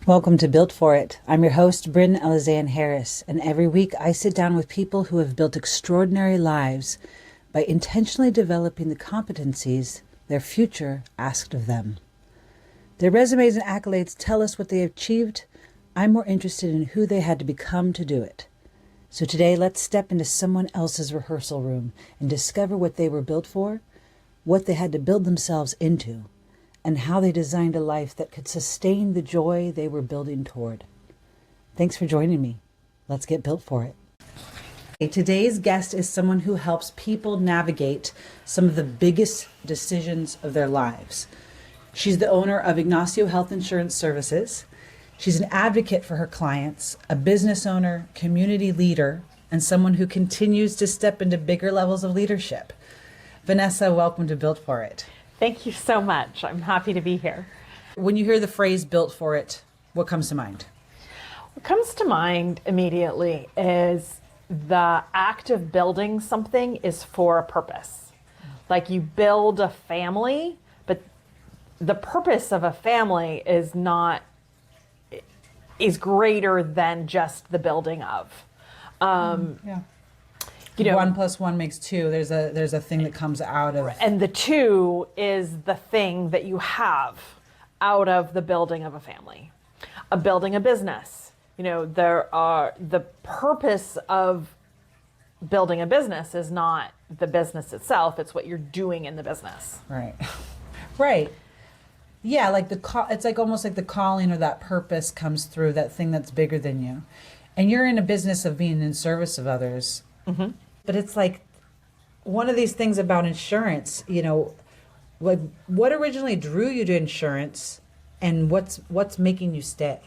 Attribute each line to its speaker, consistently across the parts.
Speaker 1: Welcome to Built For It. I'm your host, Bryn and Harris, and every week I sit down with people who have built extraordinary lives by intentionally developing the competencies their future asked of them. Their resumes and accolades tell us what they achieved. I'm more interested in who they had to become to do it. So today, let's step into someone else's rehearsal room and discover what they were built for, what they had to build themselves into, and how they designed a life that could sustain the joy they were building toward. Thanks for joining me. Let's get built for it. Today's guest is someone who helps people navigate some of the biggest decisions of their lives. She's the owner of Ignacio Health Insurance Services. She's an advocate for her clients, a business owner, community leader, and someone who continues to step into bigger levels of leadership. Vanessa, welcome to Built For It.
Speaker 2: Thank you so much. I'm happy to be here.
Speaker 1: When you hear the phrase built for it, what comes to mind?
Speaker 2: What comes to mind immediately is the act of building something is for a purpose. Like you build a family, but the purpose of a family is greater than just the building of.
Speaker 1: Yeah. You know, 1 + 1 makes 2. There's a thing that comes out of,
Speaker 2: and the 2 is the thing that you have out of the building of a family, building a business. You know, the purpose of building a business is not the business itself; it's what you're doing in the business.
Speaker 1: Right, right. Yeah, like it's like almost like the calling or that purpose comes through that thing that's bigger than you, and you're in a business of being in service of others. Mm-hmm. But it's like one of these things about insurance, you know, like what originally drew you to insurance and what's making you stay?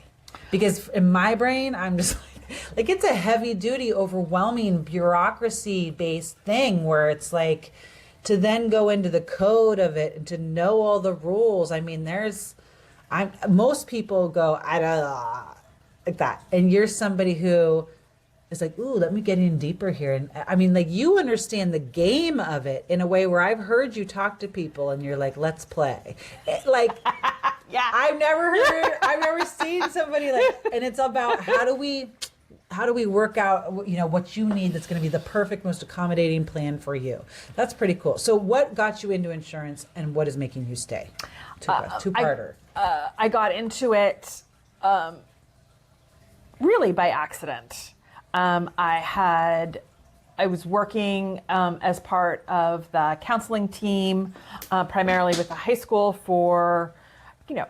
Speaker 1: Because in my brain, I'm just like it's a heavy duty, overwhelming bureaucracy based thing where it's like to then go into the code of it and to know all the rules. I mean, most people go, I don't know, like that. And you're somebody who it's like, ooh, let me get in deeper here. And I mean, like you understand the game of it in a way where I've heard you talk to people and you're like, let's play. Like,
Speaker 2: Yeah.
Speaker 1: I've never seen somebody like, and it's about how do we work out, you know, what you need that's going to be the perfect, most accommodating plan for you. That's pretty cool. So what got you into insurance and what is making you stay? Two-parter.
Speaker 2: I got into it really by accident. I was working as part of the counseling team, primarily with the high school for,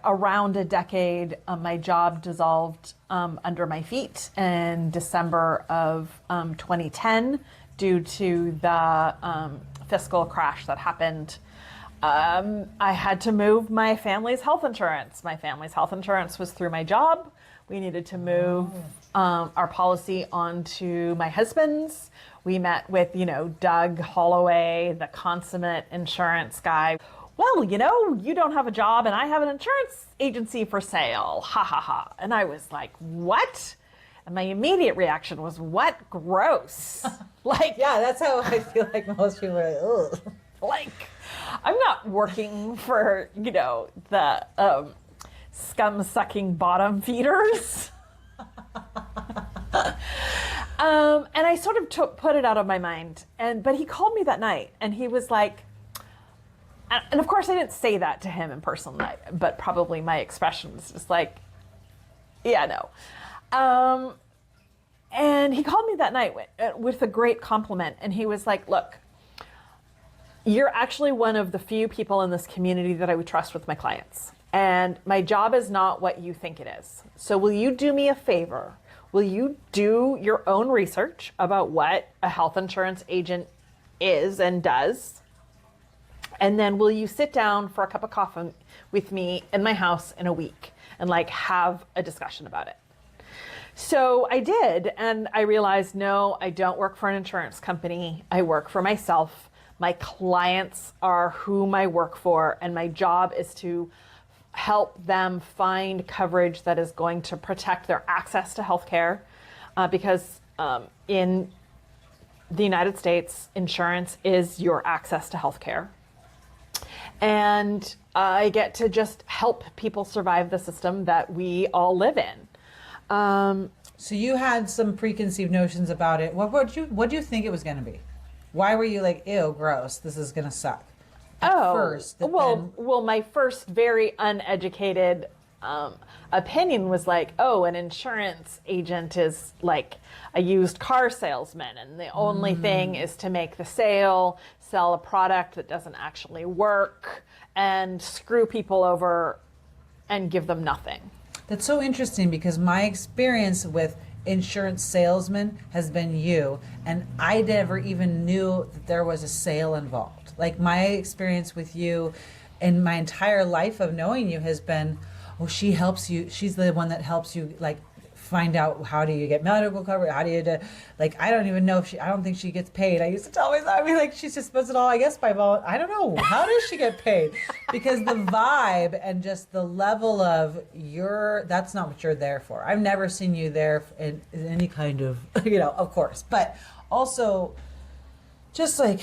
Speaker 2: around a decade. My job dissolved under my feet in December of 2010 due to the fiscal crash that happened. I had to move my family's health insurance. My family's health insurance was through my job. We needed to move our policy onto my husband's. We met with, Doug Holloway, the consummate insurance guy. Well, you don't have a job and I have an insurance agency for sale. Ha ha ha. And I was like, what? And my immediate reaction was, what? Gross.
Speaker 1: Yeah, that's how I feel like most people are like, ugh.
Speaker 2: Like, I'm not working for, the scum-sucking bottom feeders. And I sort of put it out of my mind. But he called me that night and he was like, and of course I didn't say that to him in person, but probably my expression was just like, yeah, no. And he called me that night with a great compliment. And he was like, look, you're actually one of the few people in this community that I would trust with my clients. And my job is not what you think it is. So will you do me a favor? Will you do your own research about what a health insurance agent is and does? And then will you sit down for a cup of coffee with me in my house in a week and have a discussion about it? So I did. And I realized, no, I don't work for an insurance company. I work for myself. My clients are whom I work for. And my job is to help them find coverage that is going to protect their access to healthcare, because in the United States, insurance is your access to healthcare. And I get to just help people survive the system that we all live in.
Speaker 1: So you had some preconceived notions about it. What do you think it was going to be? Why were you like, ew, gross, this is going to suck?
Speaker 2: Well, my first very uneducated opinion was like, oh, an insurance agent is like a used car salesman, and the only thing is to make the sale, sell a product that doesn't actually work, and screw people over and give them nothing.
Speaker 1: That's so interesting because my experience with insurance salesmen has been you, and I never even knew that there was a sale involved. Like my experience with you and my entire life of knowing you has been, oh, she helps you. She's the one that helps you like find out how do you get medical coverage, how do you like, I don't even know if I don't think she gets paid. I used to tell myself, I mean, like, she's just does it all, I guess, by I don't know, how does she get paid? Because the vibe and just the level of that's not what you're there for. I've never seen you there in any kind of, of course, but also just like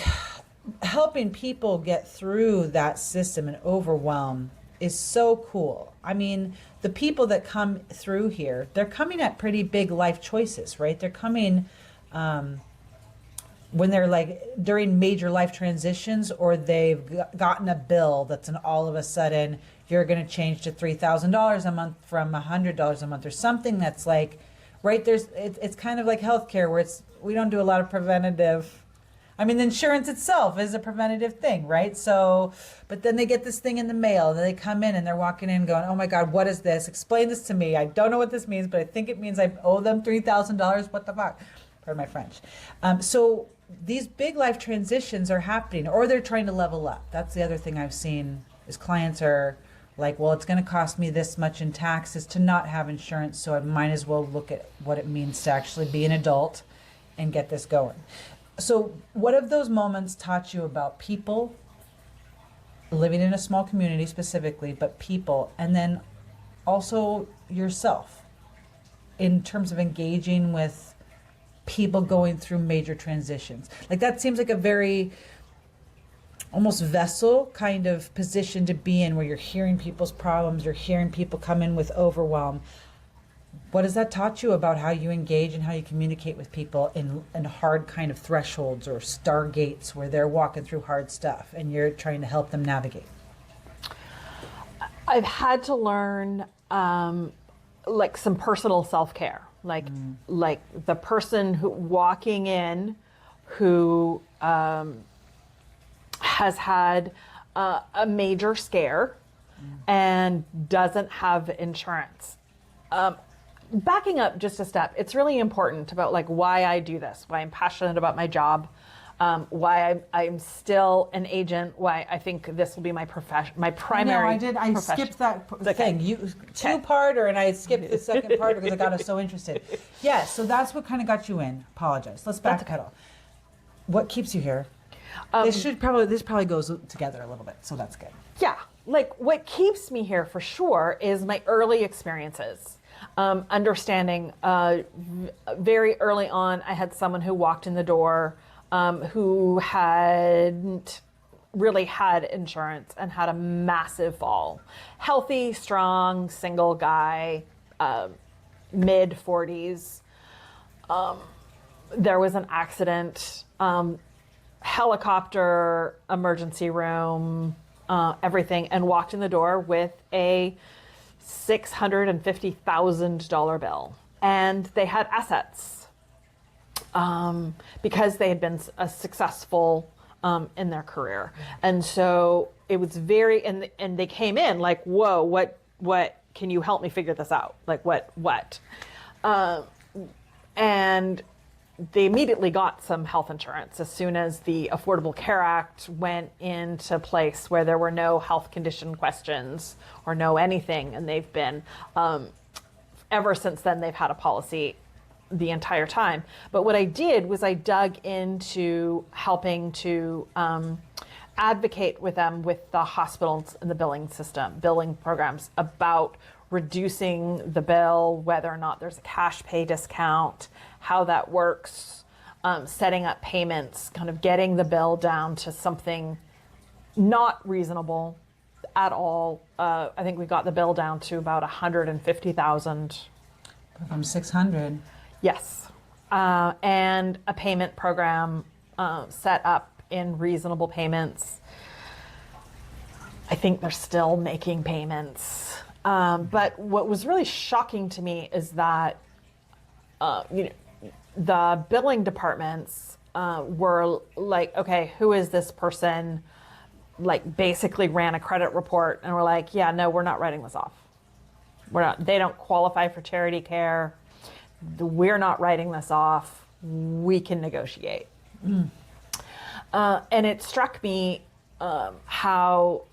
Speaker 1: helping people get through that system and overwhelm is so cool. I mean, the people that come through here, they're coming at pretty big life choices, right? They're coming when they're like during major life transitions, or they've gotten a bill that's an all of a sudden you're going to change to $3,000 a month from $100 a month, or something that's like, right? It's kind of like healthcare where we don't do a lot of preventative. I mean, the insurance itself is a preventative thing, right? So, but then they get this thing in the mail, and they come in and they're walking in going, oh my God, what is this? Explain this to me. I don't know what this means, but I think it means I owe them $3,000. What the fuck? Pardon my French. So these big life transitions are happening, or they're trying to level up. That's the other thing I've seen is clients are like, well, it's going to cost me this much in taxes to not have insurance, so I might as well look at what it means to actually be an adult and get this going. So what have those moments taught you about people, living in a small community specifically, but people, and then also yourself in terms of engaging with people going through major transitions? Like that seems like a very almost vessel kind of position to be in, where you're hearing people's problems, you're hearing people come in with overwhelm. What has that taught you about how you engage and how you communicate with people in hard kind of thresholds or stargates where they're walking through hard stuff and you're trying to help them navigate?
Speaker 2: I've had to learn like some personal self-care, like the person who walking in who has had a major scare and doesn't have insurance. Backing up just a step, it's really important about like why I do this, why I'm passionate about my job, why I'm still an agent, why I think this will be my profession, my primary.
Speaker 1: No, I skipped that thing. You two-parter, and I skipped the second part because I got us so interested. Yeah, so that's what kind of got you in. Apologize. Let's backpedal. What keeps you here? This probably goes together a little bit, so that's good.
Speaker 2: Yeah, like what keeps me here for sure is my early experiences. Understanding very early on, I had someone who walked in the door who hadn't really had insurance and had a massive fall. Healthy, strong, single guy, mid 40s. There was an accident, helicopter, emergency room, everything, and walked in the door with a $650,000 bill. And they had assets because they had been successful in their career. And so it was very, and they came in like, whoa, what, can you help me figure this out? Like what? And they immediately got some health insurance as soon as the Affordable Care Act went into place, where there were no health condition questions or no anything. And they've been, ever since then, they've had a policy the entire time. But what I did was I dug into helping to advocate with them, with the hospitals and the billing programs, about reducing the bill, whether or not there's a cash pay discount, how that works, setting up payments, kind of getting the bill down to something not reasonable at all. I think we got the bill down to about 150,000.
Speaker 1: From 600.
Speaker 2: Yes. And a payment program set up in reasonable payments. I think they're still making payments. But what was really shocking to me is that the billing departments were like, okay, who is this person? Like basically ran a credit report and were like, yeah, no, we're not writing this off. They don't qualify for charity care. We're not writing this off. We can negotiate. And it struck me how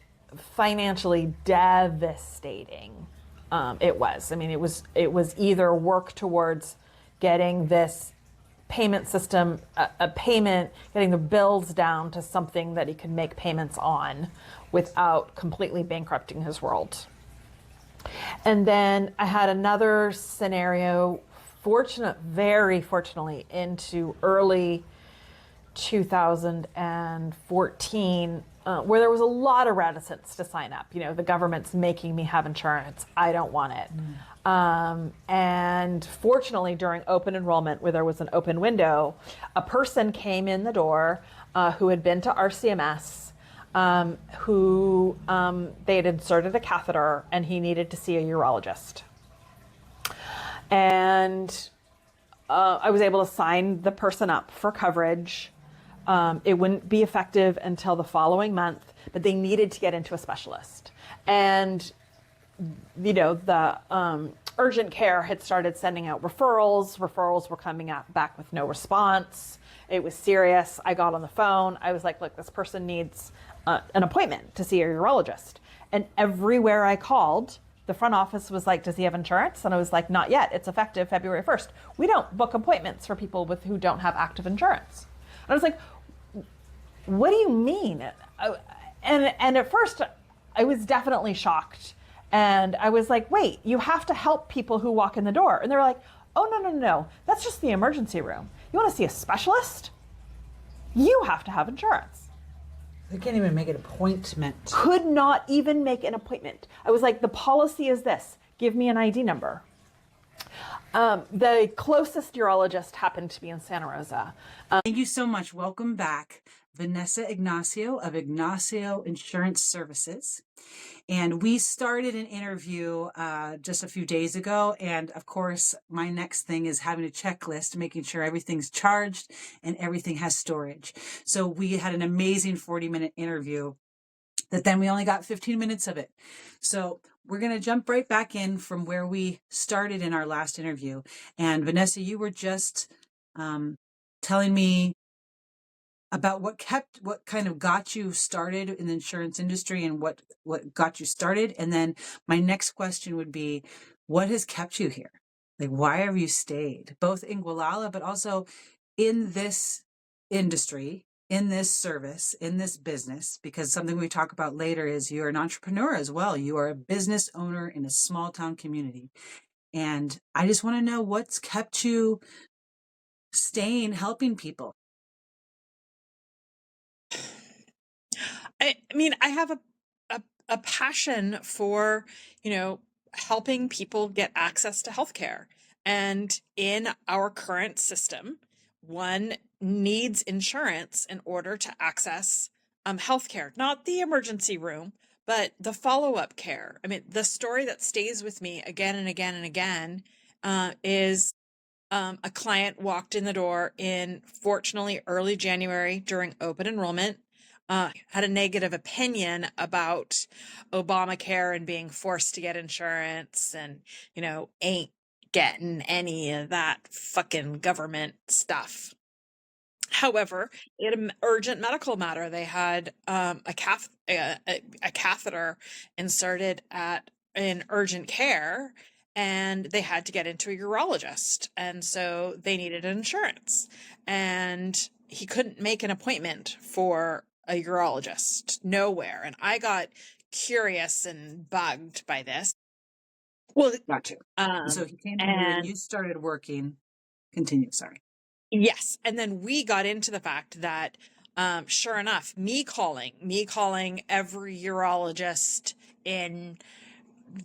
Speaker 2: financially devastating it was. I mean, it was either work towards getting this payment system, a payment, getting the bills down to something that he could make payments on without completely bankrupting his world. And then I had another scenario, very fortunately, into early 2014, where there was a lot of reticence to sign up. You know, the government's making me have insurance. I don't want it. And fortunately, during open enrollment, where there was an open window, a person came in the door who had been to RCMS, who they had inserted a catheter, and he needed to see a urologist. And I was able to sign the person up for coverage. It wouldn't be effective until the following month, but they needed to get into a specialist. And, you know, the urgent care had started sending out referrals. Referrals were coming back with no response. It was serious. I got on the phone. I was like, look, this person needs an appointment to see a urologist. And everywhere I called, the front office was like, does he have insurance? And I was like, not yet. It's effective February 1st. We don't book appointments for people who don't have active insurance. And I was like, what do you mean? And at first, I was definitely shocked. And I was like, wait, you have to help people who walk in the door. And they were like, oh, no. That's just the emergency room. You want to see a specialist? You have to have insurance.
Speaker 1: They can't even make an appointment.
Speaker 2: Could not even make an appointment. I was like, the policy is this. Give me an ID number. The closest urologist happened to be in Santa Rosa.
Speaker 1: Thank you so much. Welcome back, Vanessa Ignacio of Ignacio Insurance Services. And we started an interview just a few days ago. And of course, my next thing is having a checklist, making sure everything's charged and everything has storage. So we had an amazing 40-minute interview that then we only got 15 minutes of it. So we're going to jump right back in from where we started in our last interview. And Vanessa, you were just telling me about what kind of got you started in the insurance industry and what got you started. And then my next question would be, what has kept you here? Like, why have you stayed both in Gualala, but also in this industry, in this service, in this business? Because something we talk about later is you're an entrepreneur as well. You are a business owner in a small town community. And I just want to know what's kept you staying, helping people.
Speaker 3: I mean, I have a passion for, helping people get access to healthcare. And in our current system, one needs insurance in order to access healthcare, not the emergency room, but the follow-up care. I mean, the story that stays with me again and again and again is a client walked in the door in, fortunately, early January during open enrollment, had a negative opinion about Obamacare and being forced to get insurance and, ain't getting any of that fucking government stuff. However, in an urgent medical matter, they had a catheter inserted in urgent care, and they had to get into a urologist, and so they needed insurance, and he couldn't make an appointment for a urologist nowhere. And I got curious and bugged by this.
Speaker 1: Well, got you. So he came to you and you started working. Continue. Sorry.
Speaker 3: Yes. And then we got into the fact that Sure enough, me calling every urologist in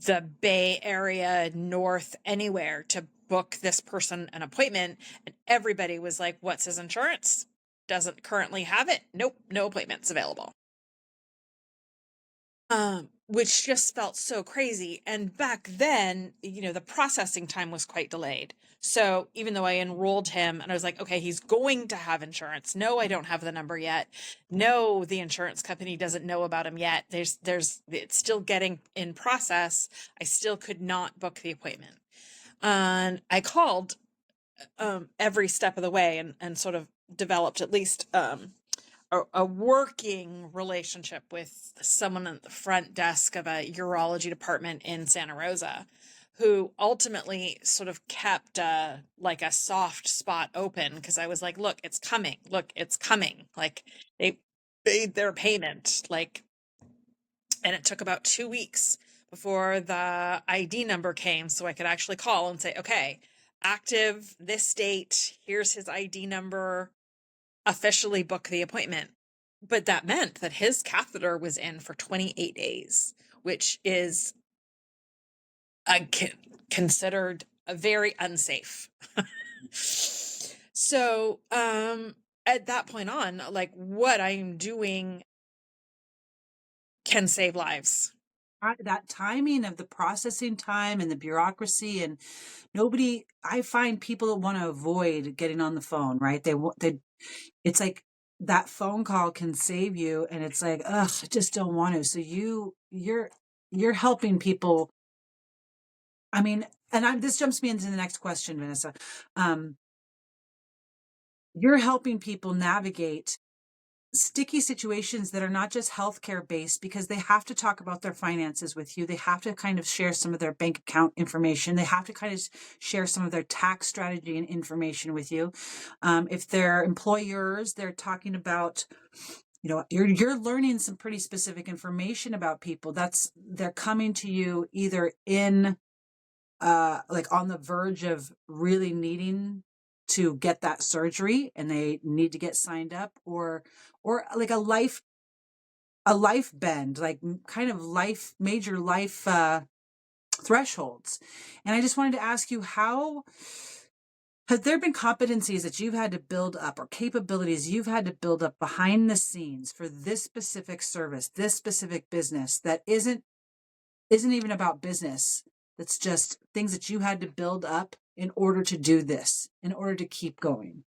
Speaker 3: the Bay Area, North, anywhere to book this person an appointment. And everybody was like, what's his insurance? Doesn't currently have it. Nope, no appointments available. Which just felt so crazy. And back then, the processing time was quite delayed. So even though I enrolled him and I was like, okay, he's going to have insurance. No, I don't have the number yet. No, the insurance company doesn't know about him yet. It's still getting in process. I still could not book the appointment. And I called every step of the way and sort of developed at least a working relationship with someone at the front desk of a urology department in Santa Rosa, who ultimately sort of kept like a soft spot open because I was like, look, it's coming. Look, it's coming. Like they paid their payment. And it took about 2 weeks before the ID number came so I could actually call and say, okay, active this date. Here's his ID number. Officially book the appointment. But that meant that his catheter was in for 28 days, which is considered very unsafe. So at that point on, like what I'm doing can save lives.
Speaker 1: That timing of the processing time and the bureaucracy, and I find people want to avoid getting on the phone, right? It's like that phone call can save you, and it's like, ugh, I just don't want to. So you're helping people. I mean, this jumps me into the next question, Vanessa. You're helping people navigate sticky situations that are not just healthcare based, because they have to talk about their finances with you. They have to kind of share some of their bank account information. They have to kind of share some of their tax strategy and information with you. If they're employers, they're talking about, you're learning some pretty specific information about people. They're coming to you either in like on the verge of really needing to get that surgery and they need to get signed up, or like a life bend, like kind of major life thresholds. And I just wanted to ask you, how has there been competencies that you've had to build up, or capabilities you've had to build up behind the scenes for this specific service, this specific business that isn't even about business? That's just things that you had to build up in order to do this, in order to keep going.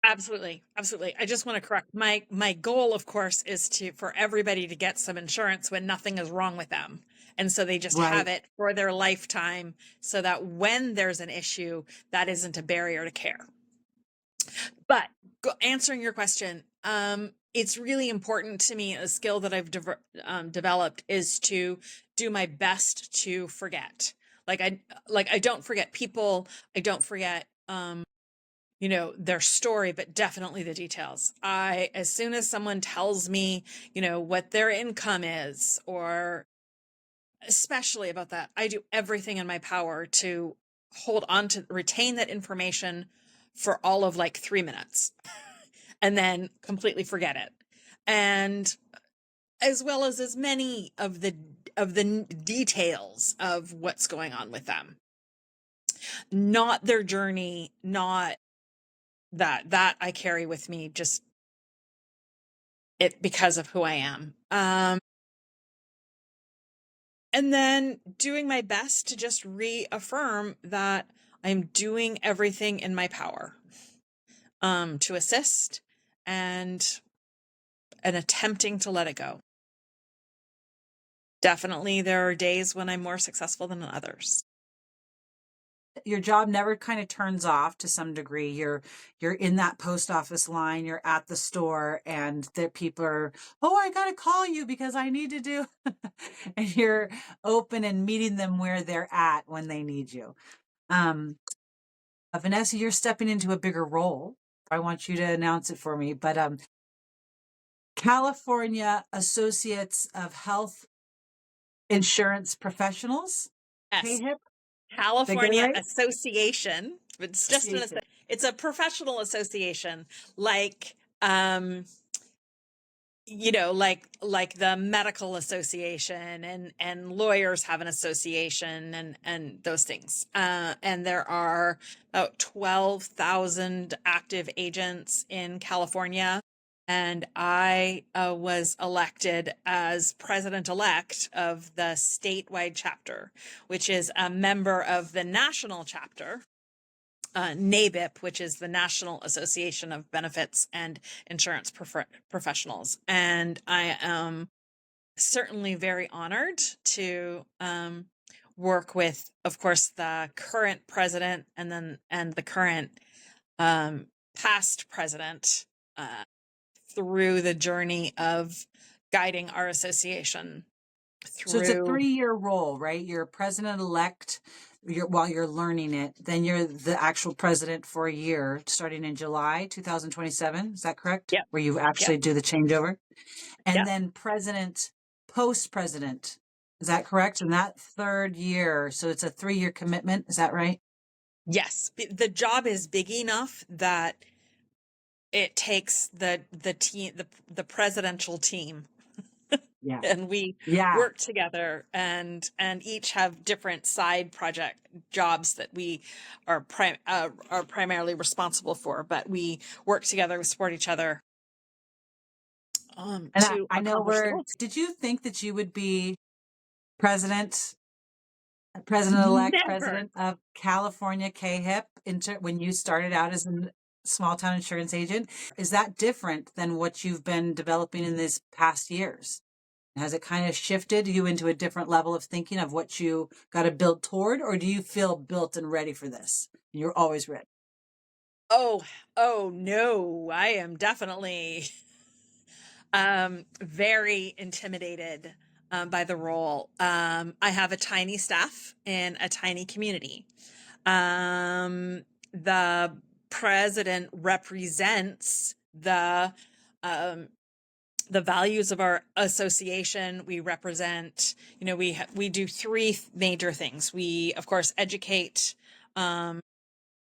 Speaker 3: Absolutely. Absolutely. I just want to correct my goal, of course, is for everybody to get some insurance when nothing is wrong with them. And so they just
Speaker 1: Right.
Speaker 3: have it for their lifetime so that when there's an issue, that isn't a barrier to care. But answering your question, it's really important to me. A skill that I've developed is to do my best to forget. I don't forget people. I don't forget, their story, but definitely the details. As soon as someone tells me, what their income is, or especially about that, I do everything in my power to retain that information for all of like 3 minutes and then completely forget it. And as well as many of the details of what's going on with them, not their journey, not that I carry with me, just it because of who I am. And then doing my best to just reaffirm that I'm doing everything in my power to assist and attempting to let it go. Definitely there are days when I'm more successful than others.
Speaker 1: Your job never kind of turns off to some degree. You're in that post office line, you're at the store, and the people are, oh, I got to call you because I need to do, and you're open and meeting them where they're at when they need you. Vanessa, you're stepping into a bigger role. I want you to announce it for me, but California Associates of Health Insurance Professionals.
Speaker 3: Yes.
Speaker 1: CAHU?
Speaker 3: California
Speaker 1: Right?
Speaker 3: Association. It's just
Speaker 1: Association.
Speaker 3: it's a professional association, like like the medical association and lawyers have an association and those things. And there are about 12,000 active agents in California. And I was elected as president-elect of the statewide chapter, which is a member of the national chapter, NABIP, which is the National Association of Benefits and Insurance Professionals. And I am certainly very honored to work with, of course, the current president and the current past president through the journey of guiding our association
Speaker 1: So it's a
Speaker 3: through.
Speaker 1: 3-year role, right? You're president-elect while you're learning it. Then you're the actual president for a year, starting in July 2027. Is that correct?
Speaker 3: Yep.
Speaker 1: Where you actually
Speaker 3: Yep.
Speaker 1: do the changeover. And
Speaker 3: Yep.
Speaker 1: then post-president. Is that correct? In that 3rd year. So it's a 3-year commitment. Is that right?
Speaker 3: Yes. The job is big enough that it takes the team, the presidential team,
Speaker 1: Yeah.
Speaker 3: and we
Speaker 1: Yeah.
Speaker 3: work together and each have different side project jobs that we are primarily responsible for, but we work together, we support each other
Speaker 1: And
Speaker 3: to
Speaker 1: I know
Speaker 3: accomplish the goals.
Speaker 1: did you think that you would be president president-elect
Speaker 3: Never.
Speaker 1: president of California CAHU when you started out as a small town insurance agent? Is that different than what you've been developing in these past years? Has it kind of shifted you into a different level of thinking of what you got to build toward, or do you feel built and ready for this? You're always ready.
Speaker 3: Oh no, I am definitely very intimidated by the role. I have a tiny staff in a tiny community. The president represents the values of our association. We represent, we do 3 major things. We, of course, educate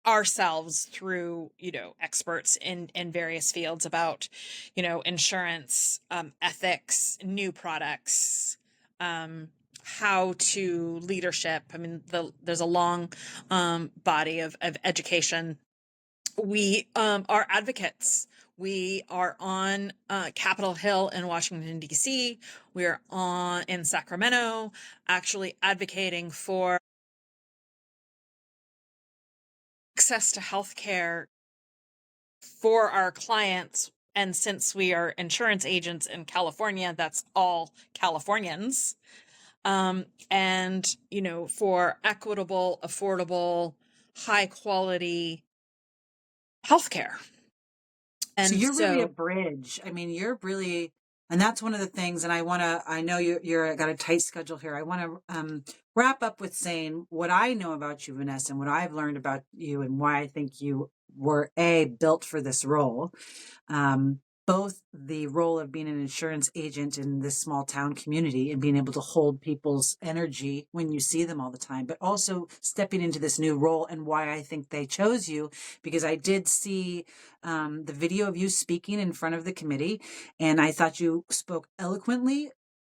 Speaker 3: ourselves through, experts in various fields about, insurance, ethics, new products, how to leadership. I mean, there's a long body of education. We are advocates. We are on Capitol Hill in Washington, D.C. We are in Sacramento, actually advocating for access to healthcare for our clients. And since we are insurance agents in California, that's all Californians. And, for equitable, affordable, high quality healthcare.
Speaker 1: So
Speaker 3: And
Speaker 1: you're really a
Speaker 3: so,
Speaker 1: bridge. I mean, you're really, and that's one of the things. And I know you're got a tight schedule here. I want to wrap up with saying what I know about you, Vanessa, and what I've learned about you, and why I think you were built for this role. Both the role of being an insurance agent in this small town community and being able to hold people's energy when you see them all the time, but also stepping into this new role, and why I think they chose you, because I did see the video of you speaking in front of the committee, and I thought you spoke eloquently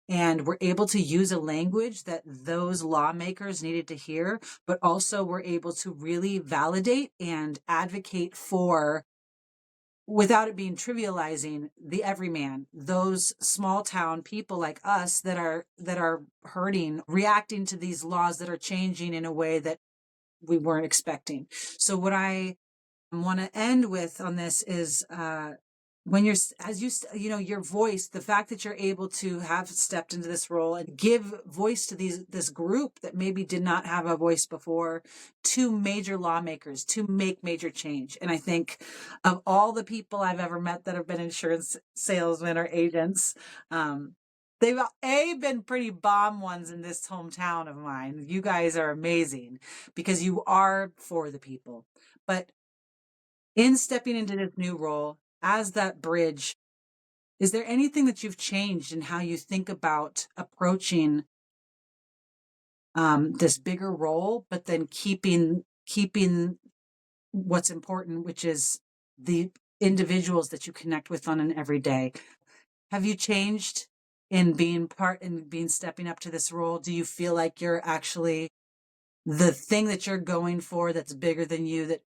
Speaker 1: and were able to use a language that those lawmakers needed to hear, but also were able to really validate and advocate for, without it being trivializing, the everyman, those small town people like us that are hurting, reacting to these laws that are changing in a way that we weren't expecting. So what I want to end with on this is when you're, your voice, the fact that you're able to have stepped into this role and give voice to this group that maybe did not have a voice before, to major lawmakers to make major change. And I think of all the people I've ever met that have been insurance salesmen or agents, they've been pretty bomb ones in this hometown of mine. You guys are amazing because you are for the people. But in stepping into this new role as that bridge, is there anything that you've changed in how you think about approaching this bigger role, but then keeping what's important, which is the individuals that you connect with on an everyday? Have you changed in being stepping up to this role? Do you feel like you're actually the thing that you're going for that's bigger than you, that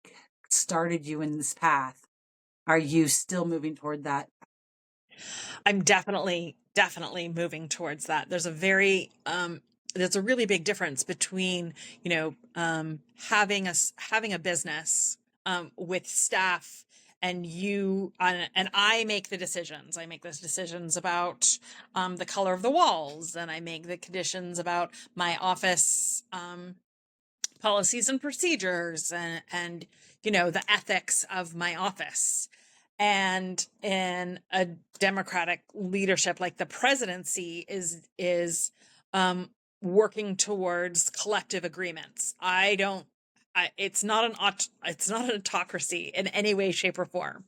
Speaker 1: started you in this path? Are you still moving toward that?
Speaker 3: I'm definitely moving towards that. There's a really big difference between, having a business, with staff, and I make the decisions. I make those decisions about, the color of the walls, and I make the conditions about my office, policies and procedures, and the ethics of my office. And in a democratic leadership, like the presidency is working towards collective agreements. It's not it's not an autocracy in any way, shape, or form.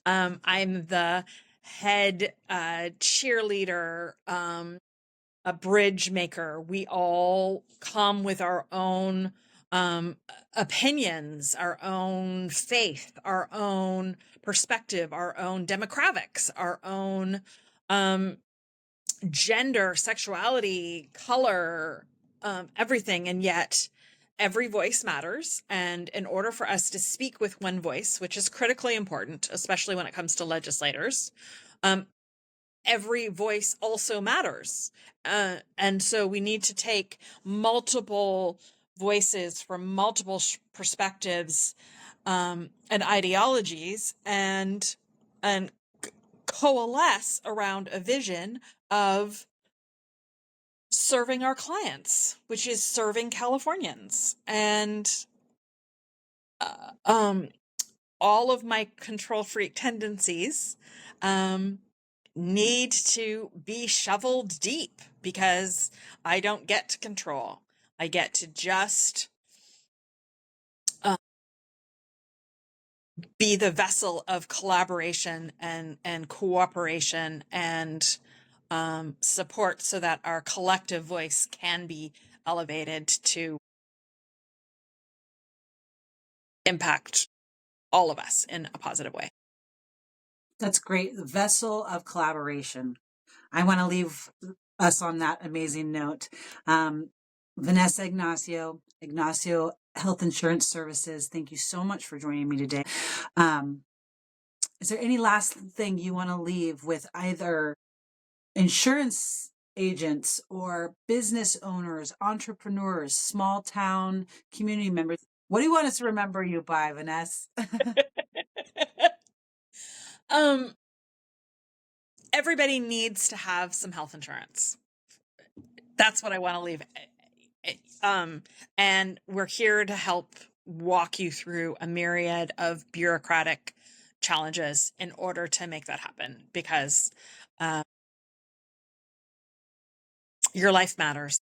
Speaker 3: I'm the head cheerleader, a bridge maker. We all come with our own opinions, our own faith, our own perspective, our own demographics, our own gender, sexuality, color, everything. And yet every voice matters. And in order for us to speak with one voice, which is critically important, especially when it comes to legislators, every voice also matters. And so we need to take multiple voices from multiple perspectives, and ideologies, and coalesce around a vision of serving our clients, which is serving Californians. And all of my control freak tendencies need to be shoveled deep, because I don't get to control. I get to just be the vessel of collaboration and cooperation and support, so that our collective voice can be elevated to impact all of us in a positive way.
Speaker 1: That's great. The vessel of collaboration. I want to leave us on that amazing note. Vanessa Ignacio Health Insurance Services, thank you so much for joining me today. Is there any last thing you want to leave with either insurance agents or business owners, entrepreneurs, small town community members? What do you want us to remember you by, Vanessa?
Speaker 3: Everybody needs to have some health insurance. That's what I want to leave. And we're here to help walk you through a myriad of bureaucratic challenges in order to make that happen, because your life matters.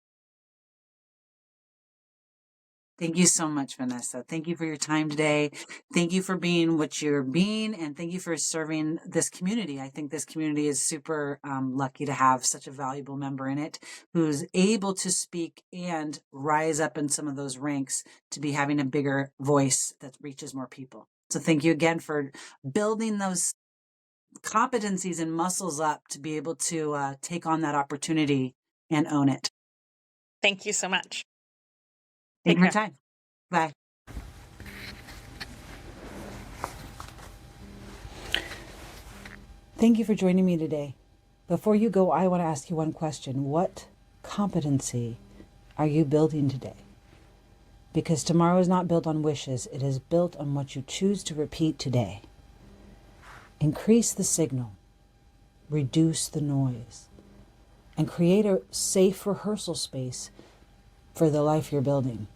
Speaker 1: Thank you so much, Vanessa. Thank you for your time today. Thank you for being what you're being, and thank you for serving this community. I think this community is super lucky to have such a valuable member in it who's able to speak and rise up in some of those ranks to be having a bigger voice that reaches more people. So thank you again for building those competencies and muscles up to be able to take on that opportunity and own it.
Speaker 3: Thank you so much.
Speaker 1: Thank you for your time. Bye. Thank you for joining me today. Before you go, I want to ask you one question. What competency are you building today? Because tomorrow is not built on wishes. It is built on what you choose to repeat today. Increase the signal, reduce the noise, and create a safe rehearsal space for the life you're building.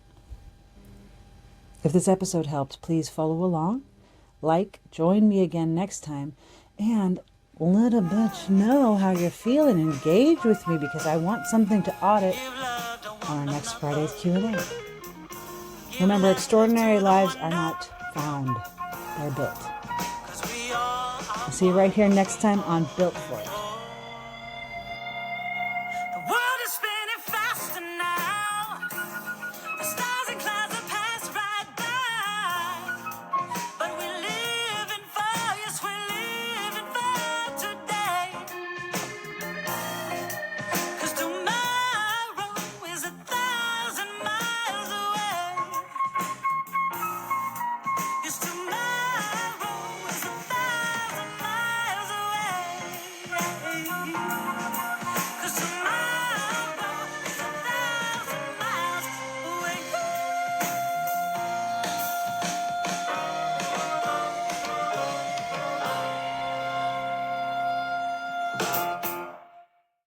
Speaker 1: If this episode helped, please follow along, join me again next time, and let a bitch know how you're feeling. Engage with me, because I want something to audit on our next Friday's Q&A. Remember, extraordinary lives are not found, they're built. I'll see you right here next time on Built For It.